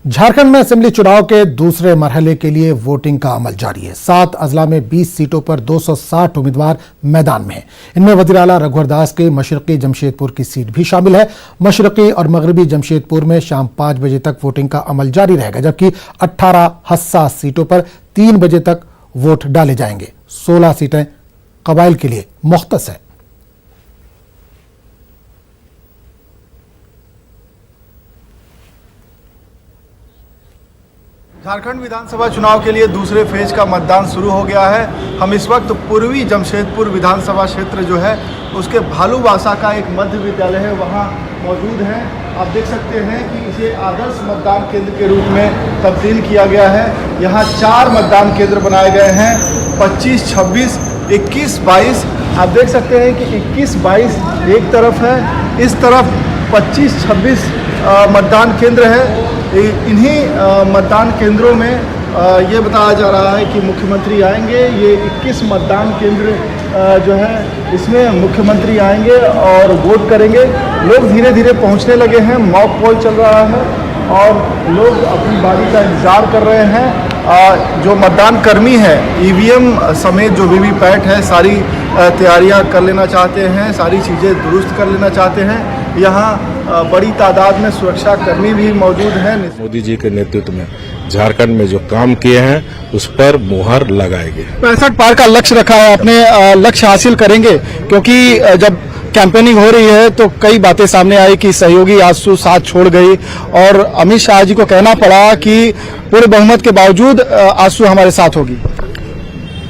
झारखंड में असेंबली चुनाव के दूसरे मरहले के लिए वोटिंग का अमल जारी है। 7 अजला में 20 सीटों पर 260 उम्मीदवार मैदान में हैं। इनमें वजीर आला रघुवर दास के मशरकी जमशेदपुर की सीट भी शामिल है। मशरकी और मगरबी जमशेदपुर में शाम 5 बजे तक वोटिंग का अमल जारी रहेगा, जबकि 18 हसास सीटों पर 3 बजे तक वोट डाले जाएंगे। 16 सीटें कबाइल के लिए मुख्तस है। झारखंड विधानसभा चुनाव के लिए दूसरे फेज का मतदान शुरू हो गया है। हम इस वक्त पूर्वी जमशेदपुर विधानसभा क्षेत्र जो है उसके भालूबासा का एक मध्य विद्यालय है, वहाँ मौजूद हैं। आप देख सकते हैं कि इसे आदर्श मतदान केंद्र के रूप में तब्दील किया गया है। यहाँ 4 मतदान केंद्र बनाए गए हैं, 25, 26, 21, 22। आप देख सकते हैं कि 21, 22 एक तरफ है, इस तरफ 25, 26 मतदान केंद्र है। इन्हीं मतदान केंद्रों में ये बताया जा रहा है कि मुख्यमंत्री आएंगे। ये 21 मतदान केंद्र जो है इसमें मुख्यमंत्री आएंगे और वोट करेंगे। लोग धीरे धीरे पहुंचने लगे हैं, मॉक पोल चल रहा है और लोग अपनी बारी का इंतज़ार कर रहे हैं। जो मतदान कर्मी है ईवीएम समेत जो वीवीपैट है सारी तैयारियां कर लेना चाहते हैं, सारी चीज़ें दुरुस्त कर लेना चाहते हैं। यहाँ बड़ी तादाद में सुरक्षा कर्मी भी मौजूद हैं। मोदी जी के नेतृत्व में झारखंड में जो काम किए हैं उस पर मुहर लगाएंगे। 65 पार का लक्ष्य रखा है, अपने लक्ष्य हासिल करेंगे, क्योंकि जब कैंपेनिंग हो रही है तो कई बातें सामने आई कि सहयोगी आजसू साथ छोड़ गई और अमित शाह जी को कहना पड़ा कि पूरे बहुमत के बावजूद आजसू हमारे साथ होगी।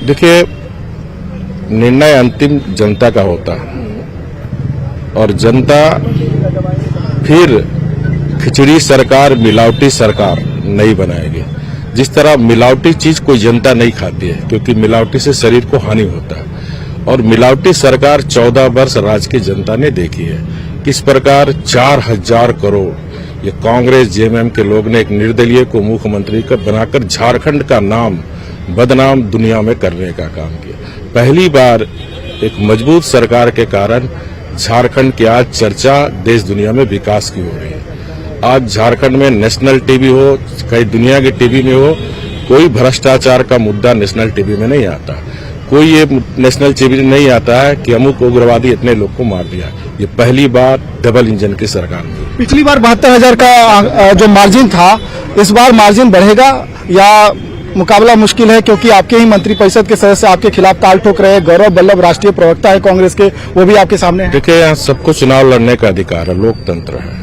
देखिए, निर्णय अंतिम जनता का होता है और जनता फिर खिचड़ी सरकार, मिलावटी सरकार नहीं बनाएगी। जिस तरह मिलावटी चीज कोई जनता नहीं खाती है, क्योंकि मिलावटी से शरीर को हानि होता है। और मिलावटी सरकार 14 वर्ष राज्य की जनता ने देखी है। किस प्रकार 4000 करोड़ ये कांग्रेस जेएमएम के लोग ने एक निर्दलीय को मुख्यमंत्री का बनाकर झारखंड का नाम बदनाम दुनिया में करने का काम किया। पहली बार एक मजबूत सरकार के कारण झारखंड की आज चर्चा देश दुनिया में विकास की हो रही है। आज झारखंड में नेशनल टीवी हो, कई दुनिया के टीवी में हो, कोई भ्रष्टाचार का मुद्दा नेशनल टीवी में नहीं आता। कोई ये नेशनल टीवी नहीं आता है कि अमुक उग्रवादी इतने लोग को मार दिया। ये पहली बार डबल इंजन की सरकार में। पिछली बार 72,000 का जो मार्जिन था, इस बार मार्जिन बढ़ेगा या मुकाबला मुश्किल है, क्योंकि आपके ही मंत्रिपरिषद के सदस्य आपके खिलाफ ताल ठोक रहे हैं। गौरव बल्लभ राष्ट्रीय प्रवक्ता है कांग्रेस के, वो भी आपके सामने है। देखिए, यहाँ सबको चुनाव लड़ने का अधिकार है, लोकतंत्र है।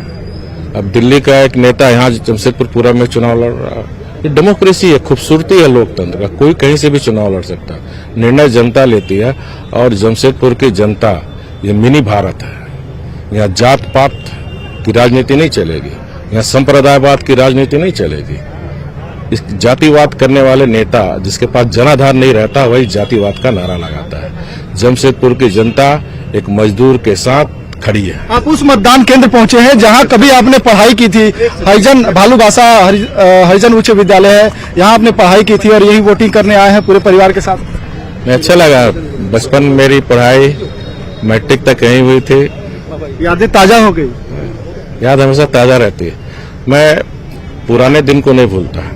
अब दिल्ली का एक नेता यहाँ जमशेदपुर पूरा में चुनाव लड़ रहा है, ये डेमोक्रेसी है, खूबसूरती है लोकतंत्र का। कोई कहीं से भी चुनाव लड़ सकता है, निर्णय जनता लेती है। और जमशेदपुर की जनता ये मिनी भारत है। यहाँ जात पात की राजनीति नहीं चलेगी, यहाँ संप्रदायवाद की राजनीति नहीं चलेगी। इस जातिवाद करने वाले नेता जिसके पास जनाधार नहीं रहता, वही जातिवाद का नारा लगाता है। जमशेदपुर की जनता एक मजदूर के साथ खड़ी है। आप उस मतदान केंद्र पहुंचे हैं जहां कभी आपने पढ़ाई की थी। हरिजन भालूबासा हरिजन उच्च विद्यालय है, यहां आपने पढ़ाई की थी और यही वोटिंग करने आए हैं पूरे परिवार के साथ। अच्छा लगा। बचपन मेरी पढ़ाई मैट्रिक तक यहीं हुई थी। यादें ताजा हो गई। याद हमेशा ताजा रहती है। मैं पुराने दिन को नहीं भूलता,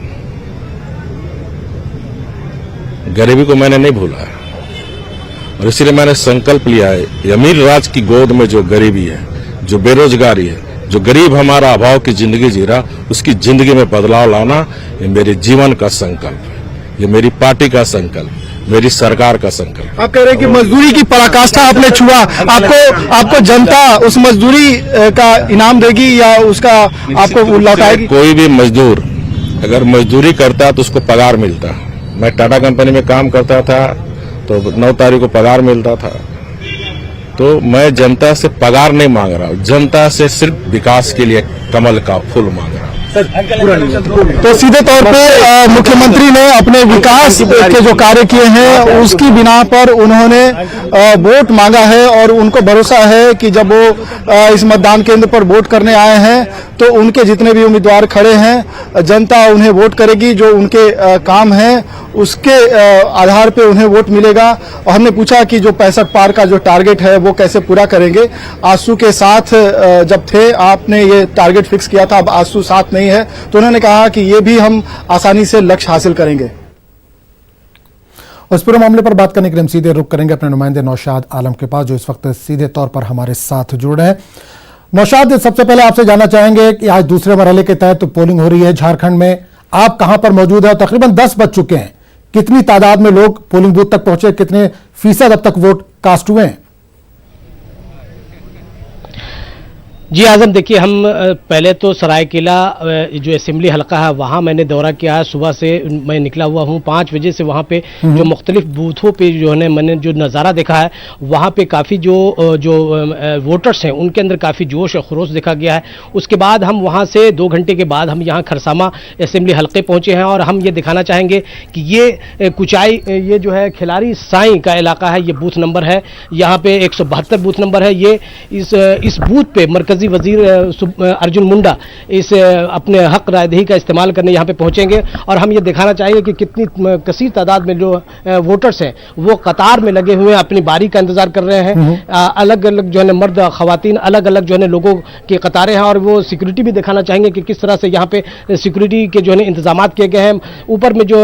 गरीबी को मैंने नहीं भूला है। और इसलिए मैंने संकल्प लिया है, अमीर राज की गोद में जो गरीबी है, जो बेरोजगारी है, जो गरीब हमारा अभाव की जिंदगी जी रहा, उसकी जिंदगी में बदलाव लाना, ये मेरे जीवन का संकल्प है। ये मेरी पार्टी का संकल्प, मेरी सरकार का संकल्प। आप कह रहे हैं कि मजदूरी की पराकाष्ठा आपने छुआ, आपको जनता उस मजदूरी का इनाम देगी या उसका आपको लौटाएगी? कोई भी मजदूर अगर मजदूरी करता है तो उसको पगार मिलता। मैं टाटा कंपनी में काम करता था तो 9 तारीख को पगार मिलता था। तो मैं जनता से पगार नहीं मांग रहा हूँ, जनता से सिर्फ विकास के लिए कमल का फूल मांग रहा हूँ। तो सीधे तौर पे मुख्यमंत्री ने अपने विकास के जो कार्य किए हैं उसकी बिना पर उन्होंने वोट मांगा है और उनको भरोसा है कि जब वो इस मतदान केंद्र पर वोट करने आए हैं तो उनके जितने भी उम्मीदवार खड़े हैं जनता उन्हें वोट करेगी। जो उनके काम हैं उसके आधार पे उन्हें वोट मिलेगा। और हमने पूछा कि जो 65 पार का जो टारगेट है वो कैसे पूरा करेंगे। आजसू के साथ जब थे आपने ये टारगेट फिक्स किया था, अब आजसू साथ नहीं नहीं है, तो उन्होंने कहा कि ये भी हम आसानी से लक्ष्य हासिल करेंगे। उस पूरे मामले पर बात करने के लिए हम सीधे रुख करेंगे अपने नुमाइंदे नौशाद आलम के पास, जो इस वक्त सीधे तौर पर हमारे साथ जुड़ रहे हैं। नौशाद, सबसे पहले आपसे जानना चाहेंगे कि आज दूसरे मरहले के तहत पोलिंग हो रही है झारखंड में, आप कहां पर मौजूद है? तकरीबन 10 बज चुके हैं, कितनी तादाद में लोग पोलिंग बूथ तक पहुंचे, कितने फीसद अब तक वोट कास्ट हुए हैं? जी आजम, देखिए हम पहले तो सरायकेला जो असेंबली हलका है वहाँ मैंने दौरा किया है। सुबह से मैं निकला हुआ हूँ, 5 बजे से वहाँ पे जो मुख्तलिफ बूथों पे जो है मैंने जो नज़ारा देखा है, वहाँ पे काफ़ी जो वोटर्स हैं उनके अंदर काफ़ी जोश और खरोश देखा गया है। उसके बाद हम वहाँ से 2 घंटे के बाद हम यहाँ खरसामा असेंबली हलके पहुँचे हैं और हम ये दिखाना चाहेंगे कि ये कुचाई, ये जो है खिलाड़ी साई का इलाका है, ये बूथ नंबर है, यहाँ पे 172 बूथ नंबर है। ये इस बूथ पे मरकजी वजीर अर्जुन मुंडा इस अपने हक रायदही का इस्तेमाल करने यहाँ पे पहुंचेंगे और हम ये दिखाना चाहेंगे कि कितनी कसीर तादाद में जो वोटर्स हैं वो कतार में लगे हुए अपनी बारी का इंतजार कर रहे हैं। अलग अलग जो है मर्द खवातीन अलग अलग जो है लोगों की कतारें हैं और वो सिक्योरिटी भी दिखाना चाहेंगे कि किस तरह से यहाँ पे सिक्योरिटी के जो है इंतजाम किए गए हैं। ऊपर में जो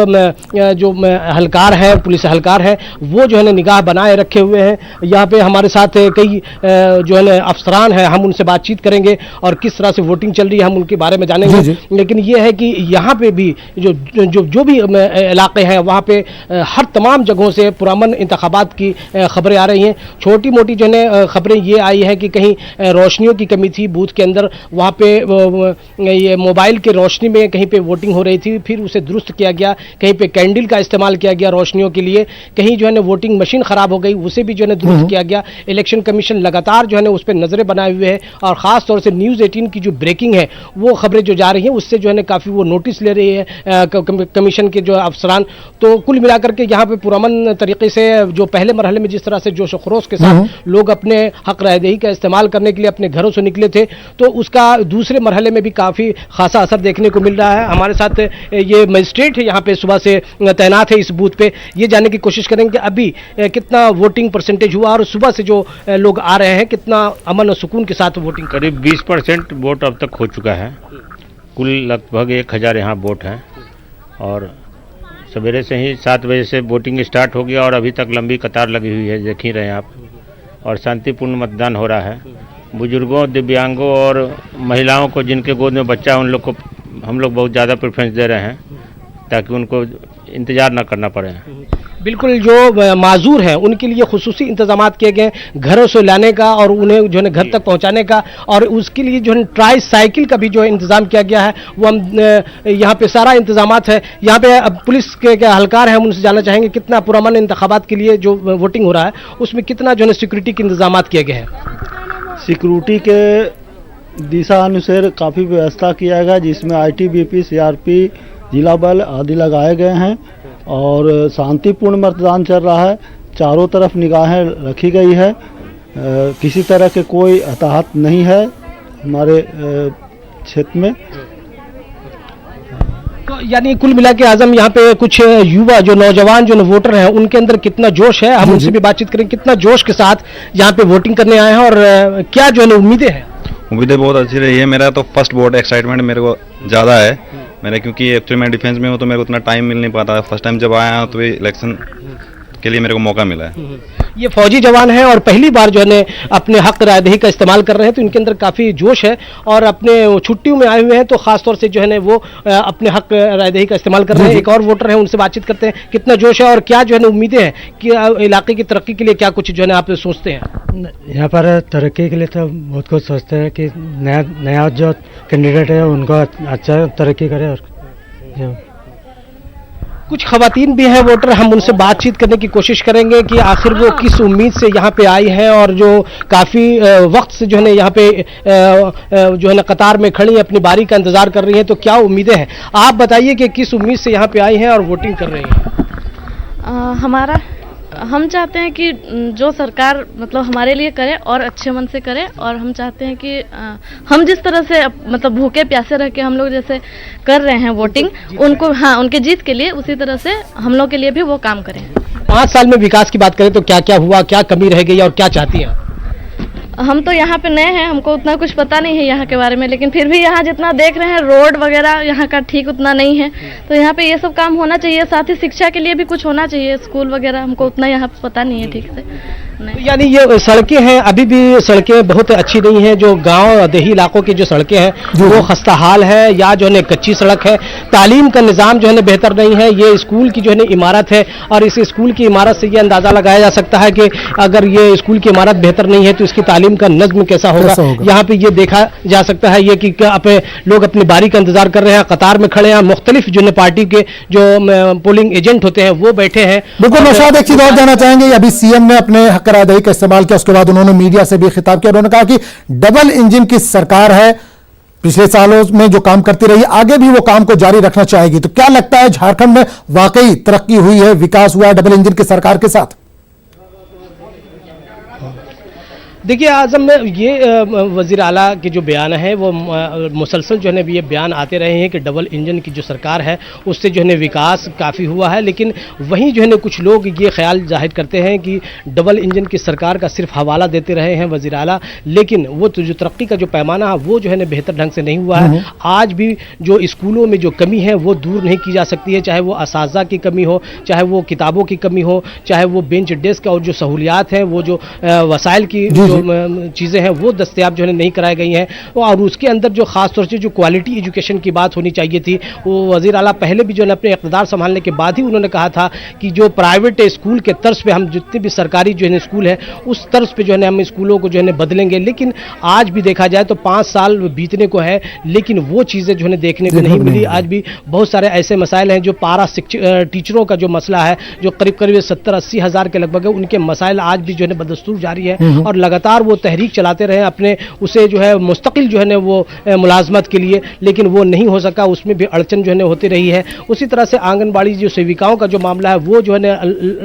हलकार है, पुलिस हलकार है, वो जो है निगाह बनाए रखे हुए हैं। यहाँ पे हमारे साथ कई जो है अफसरान हैं, हम उनसे बातचीत करेंगे और किस तरह से वोटिंग चल रही है हम उनके बारे में जानेंगे। लेकिन ये है कि यहाँ पे भी जो भी इलाके हैं वहाँ पे हर तमाम जगहों से पुरअमन इंतखाबात की खबरें आ रही हैं। छोटी मोटी जो है खबरें ये आई है कि कहीं रोशनियों की कमी थी बूथ के अंदर, वहाँ पे ये मोबाइल के रोशनी में कहीं पे वोटिंग हो रही थी, फिर उसे दुरुस्त किया गया। कहीं पे कैंडल का इस्तेमाल किया गया रोशनियों के लिए, कहीं जो है वोटिंग मशीन खराब हो गई, उसे भी जो है दुरुस्त किया गया। इलेक्शन कमीशन लगातार जो है उस पर नजरें बनाए हुए है और खास तौर से न्यूज़ 18 की जो ब्रेकिंग है वो खबरें जो जा रही हैं उससे जो है काफ़ी वो नोटिस ले रही है कमीशन के जो अफसरान। तो कुल मिलाकर के यहाँ पे पुरअमन तरीके से जो पहले मरहले में जिस तरह से जोश खरोश के साथ लोग अपने हक रायदही का इस्तेमाल करने के लिए अपने घरों से निकले थे, तो उसका दूसरे मरहले में भी काफ़ी खासा असर देखने को मिल रहा है। हमारे साथ ये मजिस्ट्रेट है यहाँ पे सुबह से तैनात है इस बूथ पे, ये जानने की कोशिश करेंगे कि अभी कितना वोटिंग परसेंटेज हुआ और सुबह से जो लोग आ रहे हैं कितना अमन और सुकून के साथ वोटिंग। करीब 20% वोट अब तक हो चुका है। कुल लगभग 1000 यहाँ वोट हैं और सवेरे से ही 7 बजे से वोटिंग स्टार्ट हो गया और अभी तक लंबी कतार लगी हुई है, देख ही रहे हैं आप। और शांतिपूर्ण मतदान हो रहा है। बुजुर्गों, दिव्यांगों और महिलाओं को जिनके गोद में बच्चा है उन लोग को हम लोग बहुत ज़्यादा प्रेफरेंस दे रहे हैं ताकि उनको इंतज़ार ना करना पड़े। बिल्कुल, जो माजूर हैं उनके लिए खुसूसी इंतजाम किए गए घरों से लाने का और उन्हें जो है घर तक पहुंचाने का, और उसके लिए जो है ट्राई साइकिल का भी जो है इंतजाम किया गया है। वो हम यहाँ पे सारा इंतजाम है। यहाँ पे अब पुलिस के हलकार हैं, हम उनसे जानना चाहेंगे कितना पुरअमन इंतखाबात के लिए जो वोटिंग हो रहा है उसमें कितना जो है सिक्योरिटी के इंतजाम किए गए हैं। सिक्योरिटी के दिशा अनुसार काफ़ी व्यवस्था किया गया, जिसमें ITBP, CRP, जिला बल आदि लगाए गए हैं और शांतिपूर्ण मतदान चल रहा है। चारों तरफ निगाहें रखी गई है, किसी तरह के कोई हताहत नहीं है हमारे क्षेत्र में। तो यानी कुल मिला के आजम यहाँ पे कुछ युवा जो नौजवान जो वोटर हैं उनके अंदर कितना जोश है, हम उनसे भी बातचीत करें कितना जोश के साथ यहाँ पे वोटिंग करने आए हैं और क्या जो है उम्मीदें हैं। उम्मीदें बहुत अच्छी रही है। मेरा तो फर्स्ट वोट, एक्साइटमेंट मेरे को ज़्यादा है। मैंने क्योंकि एक्चुअली मैं डिफेंस में हूँ तो मेरे को उतना टाइम मिल नहीं पाता। फर्स्ट टाइम जब आया हूँ तो इलेक्शन के लिए मेरे को मौका मिला है। ये फौजी जवान हैं और पहली बार जो है अपने हक रायदही का इस्तेमाल कर रहे हैं, तो इनके अंदर काफ़ी जोश है और अपने छुट्टियों में आए हुए हैं तो खास तौर से जो है वो अपने हक रायदही का इस्तेमाल कर रहे हैं। एक और वोटर हैं, उनसे बातचीत करते हैं कितना जोश है और क्या जो है उम्मीदें हैं कि इलाके की तरक्की के लिए क्या कुछ जो है आप सोचते हैं। यहाँ पर तरक्की के लिए तो बहुत कुछ सोचते हैं कि नया जो कैंडिडेट है उनको अच्छा तरक्की करे। और कुछ खवातीन भी हैं वोटर, हम उनसे बातचीत करने की कोशिश करेंगे कि आखिर वो किस उम्मीद से यहाँ पे आई हैं और जो काफ़ी वक्त से जो है यहाँ पे जो है कतार में खड़ी अपनी बारी का इंतज़ार कर रही हैं, तो क्या उम्मीदें हैं। आप बताइए कि किस उम्मीद से यहाँ पे आई हैं और वोटिंग कर रही हैं। हम चाहते हैं कि जो सरकार मतलब हमारे लिए करे और अच्छे मन से करे, और हम चाहते हैं कि हम जिस तरह से मतलब भूखे प्यासे रह के हम लोग जैसे कर रहे हैं वोटिंग, उनको उनके जीत के लिए उसी तरह से हम लोग के लिए भी वो काम करें। 5 साल में विकास की बात करें तो क्या क्या हुआ, क्या कमी रह गई और क्या चाहती हैं। हम तो यहाँ पे नए हैं, हमको उतना कुछ पता नहीं है यहाँ के बारे में, लेकिन फिर भी यहाँ जितना देख रहे हैं रोड वगैरह यहाँ का ठीक उतना नहीं है, तो यहाँ पे ये सब काम होना चाहिए। साथ ही शिक्षा के लिए भी कुछ होना चाहिए, स्कूल वगैरह, हमको उतना यहाँ पे पता नहीं है ठीक से। यानी ये सड़कें हैं, अभी भी सड़कें बहुत अच्छी नहीं हैं। जो गांव देही इलाकों की जो सड़कें हैं वो खस्ता हाल है, या जो है कच्ची सड़क है। तालीम का निज़ाम जो है बेहतर नहीं है। ये स्कूल की जो है इमारत है, और इस स्कूल की इमारत से ये अंदाजा लगाया जा सकता है कि अगर ये स्कूल की इमारत बेहतर नहीं है तो इसकी तालीम का नज्म कैसा होगा। यहाँ पे ये देखा जा सकता है ये कि लोग अपनी बारी का इंतजार कर रहे हैं, कतार में खड़े हैं। मुख्तलिफ जो पार्टी के जो पोलिंग एजेंट होते हैं वो बैठे हैं। बिल्कुल नौशाद, एक चीज और जानना चाहेंगे, अभी सीएम ने अपने हक करारदही का इस्तेमाल किया, उसके बाद उन्होंने मीडिया से भी खिताब किया। उन्होंने कहा कि डबल इंजन की सरकार है, पिछले सालों में जो काम करती रही आगे भी वो काम को जारी रखना चाहेगी। तो क्या लगता है झारखंड में वाकई तरक्की हुई है, विकास हुआ है डबल इंजन की सरकार के साथ? देखिए आजम में ये वज़ीर आला के जो बयान है वो मुसलसल जो है ये बयान आते रहे हैं कि डबल इंजन की जो सरकार है उससे जो है विकास काफ़ी हुआ है, लेकिन वहीं जो है कुछ लोग ये ख्याल जाहिर करते हैं कि डबल इंजन की सरकार का सिर्फ हवाला देते रहे हैं वज़ीर आला, लेकिन वो तो जो तरक्की का जो पैमाना है वो जो है बेहतर ढंग से नहीं हुआ है। आज भी जो स्कूलों में जो कमी है वो दूर नहीं की जा सकती है, चाहे वो असातिज़ा की कमी हो, चाहे वो किताबों की कमी हो, चाहे वो बेंच डेस्क और जो सहूलियात हैं, वो जो वसाइल की चीज़ें हैं वो दस्तयाब जो है नहीं कराई गई हैं। और उसके अंदर जो ख़ास तौर से जो क्वालिटी एजुकेशन की बात होनी चाहिए थी, वो वज़ीर आला पहले भी जो है अपने इक़्तिदार संभालने के बाद ही उन्होंने कहा था कि जो प्राइवेट स्कूल के तर्ज पे हम जितने भी सरकारी जो है स्कूल है उस तर्ज पे जो है हम स्कूलों को जो है बदलेंगे। लेकिन आज भी देखा जाए तो 5 साल बीतने को है, लेकिन वो चीज़ें जो है देखने को नहीं मिली। आज भी बहुत सारे ऐसे मसाइल हैं, जो पारा टीचरों का जो मसला है जो करीब 70-80 हज़ार के लगभग है, उनके मसाइल आज भी जो है बदस्तूर जारी है और लगातार वो तहरीक चलाते रहे अपने उसे जो है मुस्तकिल जो है वो मुलाजमत के लिए, लेकिन वो नहीं हो सका, उसमें भी अड़चन जो है होती रही है। उसी तरह से आंगनबाड़ी जो सेविकाओं का जो मामला है वो जो है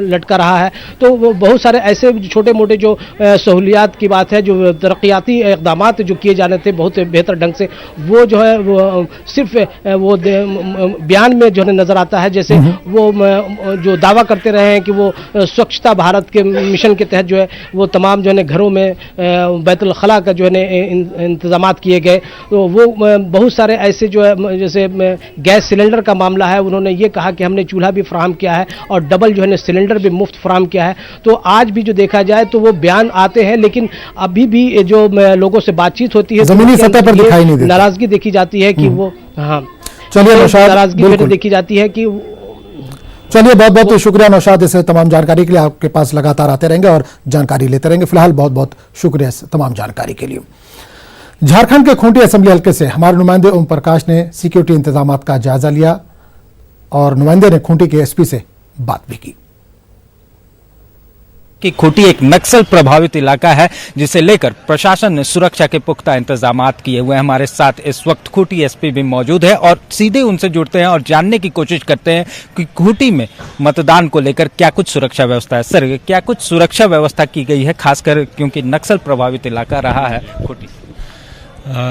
लटका रहा है। तो वो बहुत सारे ऐसे छोटे मोटे जो सहूलियात की बात है, जो तरक्याती इक़दाम जो किए जाने थे बहुत बेहतर ढंग से, वो जो है वो सिर्फ वो बयान में जो है नज़र आता है। जैसे वो जो दावा करते रहे हैं कि वो स्वच्छता भारत के मिशन के तहत जो है वो तमाम जो है घरों में बैतुल खला का जो है इंतजामात किए गए। तो वो बहुत सारे ऐसे जो है जैसे गैस सिलेंडर का मामला है, उन्होंने ये कहा कि हमने चूल्हा भी फराहम किया है और डबल जो है सिलेंडर भी मुफ्त फराहम किया है। तो आज भी जो देखा जाए तो वो बयान आते हैं, लेकिन अभी भी जो लोगों से बातचीत होती है जमीनी सतह पर दिखाई नहीं देती, नाराजगी देखी जाती है कि वो चलिए नाराजगी देखी जाती है कि चलिए बहुत बहुत शुक्रिया नौशाद, इस तमाम जानकारी के लिए आपके पास लगातार आते रहेंगे और जानकारी लेते रहेंगे। फिलहाल बहुत बहुत शुक्रिया इस तमाम जानकारी के लिए। झारखंड के खूंटी असेंबली हल्के से हमारे नुमाइंदे ओम प्रकाश ने सिक्योरिटी इंतजाम का जायजा लिया और नुमाइंदे ने खूंटी के एसपी से बात भी की कि खूंटी एक नक्सल प्रभावित इलाका है, जिसे लेकर प्रशासन ने सुरक्षा के पुख्ता इंतजामात किए हुए हैं। हमारे साथ इस वक्त खूंटी एसपी भी मौजूद है और सीधे उनसे जुड़ते हैं और जानने की कोशिश करते हैं कि खूंटी में मतदान को लेकर क्या कुछ सुरक्षा व्यवस्था है। सर, क्या कुछ सुरक्षा व्यवस्था की गई है, खासकर क्योंकि नक्सल प्रभावित इलाका रहा है खूंटी?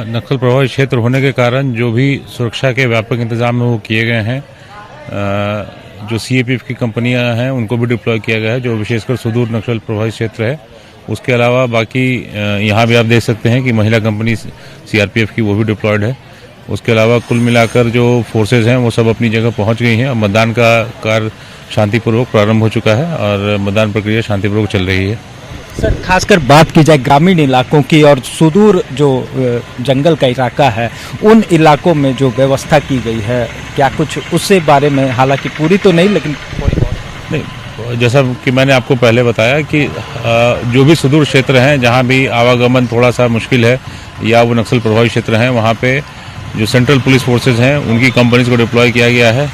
नक्सल प्रभावित क्षेत्र होने के कारण जो भी सुरक्षा के व्यापक इंतजाम वो किए गए हैं। जो सीएपीएफ की कंपनियां हैं उनको भी डिप्लॉय किया गया है, जो विशेषकर सुदूर नक्सल प्रभावित क्षेत्र है। उसके अलावा बाकी यहाँ भी आप देख सकते हैं कि महिला कंपनी सीआरपीएफ की वो भी डिप्लॉयड है। उसके अलावा कुल मिलाकर जो फोर्सेज हैं वो सब अपनी जगह पहुँच गई हैं और मतदान का कार्य शांतिपूर्वक प्रारंभ हो चुका है और मतदान प्रक्रिया शांतिपूर्वक चल रही है। सर, खासकर बात की जाए ग्रामीण इलाकों की और सुदूर जो जंगल का इलाका है, उन इलाकों में जो व्यवस्था की गई है, क्या कुछ उससे बारे में, हालांकि पूरी तो नहीं लेकिन नहीं, जैसा कि मैंने आपको पहले बताया कि जो भी सुदूर क्षेत्र हैं जहां भी आवागमन थोड़ा सा मुश्किल है या वो नक्सल प्रभावित क्षेत्र हैं, वहां पे जो सेंट्रल पुलिस फोर्सेज हैं उनकी कंपनीज को डिप्लॉय किया गया है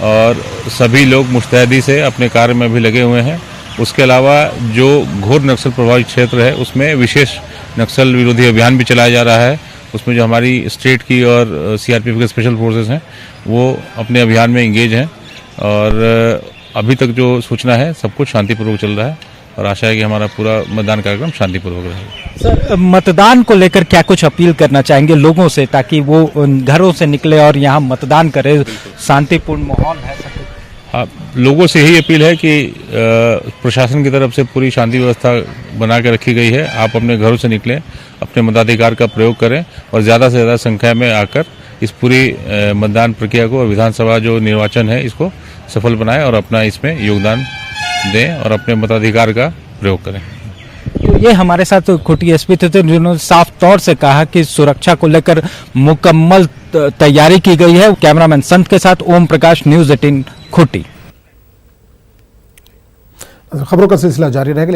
और सभी लोग मुस्तैदी से अपने कार्य में भी लगे हुए हैं। उसके अलावा जो घोर नक्सल प्रभावित क्षेत्र है उसमें विशेष नक्सल विरोधी अभियान भी चलाया जा रहा है। उसमें जो हमारी स्टेट की और सीआरपीएफ के स्पेशल फोर्सेस हैं वो अपने अभियान में इंगेज हैं और अभी तक जो सूचना है सब कुछ शांतिपूर्वक चल रहा है और आशा है कि हमारा पूरा मतदान कार्यक्रम शांतिपूर्वक रहेगा। सर, मतदान को लेकर क्या कुछ अपील करना चाहेंगे लोगों से, ताकि वो घरों से निकले और यहाँ मतदान करें, शांतिपूर्ण माहौल है? लोगों से यही अपील है कि प्रशासन की तरफ से पूरी शांति व्यवस्था बना के रखी गई है। आप अपने घरों से निकलें, अपने मताधिकार का प्रयोग करें और ज़्यादा से ज़्यादा संख्या में आकर इस पूरी मतदान प्रक्रिया को और विधानसभा जो निर्वाचन है इसको सफल बनाएं और अपना इसमें योगदान दें और अपने मताधिकार का प्रयोग करें। तो ये हमारे साथ खूंटी एसपी थे जिन्होंने साफ तौर से कहा कि सुरक्षा को लेकर मुकम्मल तैयारी की गई है। कैमरामैन संत के साथ ओम प्रकाश, न्यूज़ 18 खूंटी। खबरों का सिलसिला जारी रहेगा।